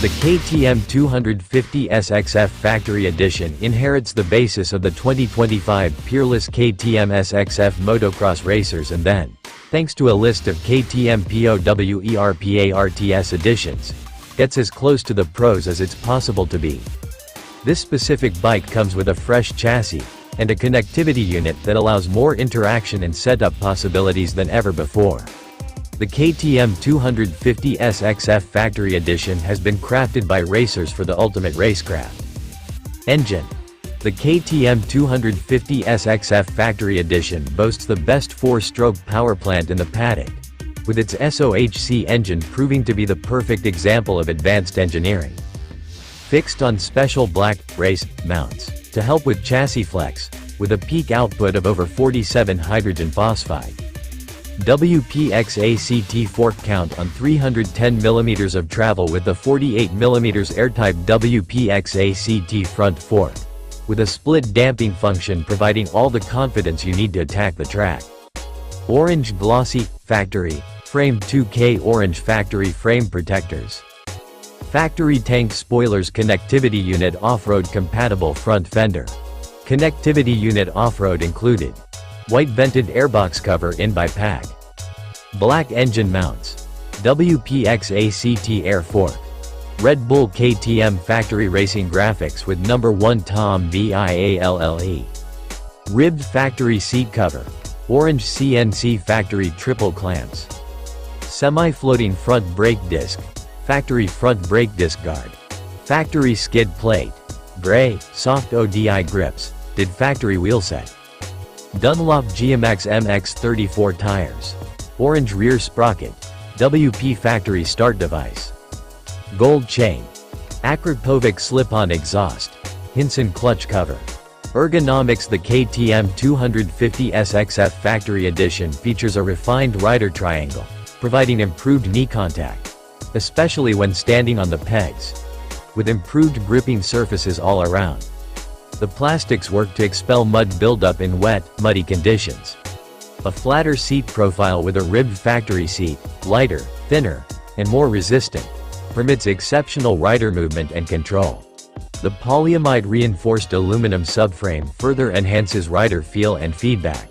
The KTM 250 SX-F Factory Edition inherits the basis of the 2025 peerless KTM SX-F motocross racers and then, thanks to a list of KTM POWERPARTS editions, gets as close to the pros as it's possible to be. This specific bike comes with a fresh chassis, and a connectivity unit that allows more interaction and setup possibilities than ever before. The KTM 250 SX-F Factory Edition has been crafted by racers for the ultimate racecraft. Engine. The KTM 250 SX-F Factory Edition boasts the best 4-stroke powerplant in the paddock, with its SOHC engine proving to be the perfect example of advanced engineering. Fixed on special black race mounts to help with chassis flex, with a peak output of over 47 hydrogen phosphide. WP XACT fork count on 310 mm of travel with the 48 mm air-type WP XACT front fork, with a split damping function providing all the confidence you need to attack the track. Orange glossy, factory, frame 2K orange factory frame protectors. Factory tank spoilers connectivity unit off-road compatible front fender. Connectivity unit off-road included. White vented airbox cover in by pack. Black engine mounts. WP XACT air fork. Red Bull KTM factory racing graphics with number 1 Tom VIALLE. Ribbed factory seat cover. Orange CNC factory triple clamps. Semi-floating front brake disc. Factory front brake disc guard. Factory skid plate. Gray, soft ODI grips. Did factory wheelset. Dunlop GMAX MX34 tires. Orange rear sprocket. WP factory start device. Gold chain. Akrapovic slip-on exhaust. Hinson clutch cover. Ergonomics. The KTM 250 SX-F Factory Edition features a refined rider triangle, providing improved knee contact, especially when standing on the pegs, with improved gripping surfaces all around. The plastics work to expel mud buildup in wet, muddy conditions. A flatter seat profile with a ribbed factory seat, lighter, thinner, and more resistant, permits exceptional rider movement and control. The polyamide reinforced aluminum subframe further enhances rider feel and feedback.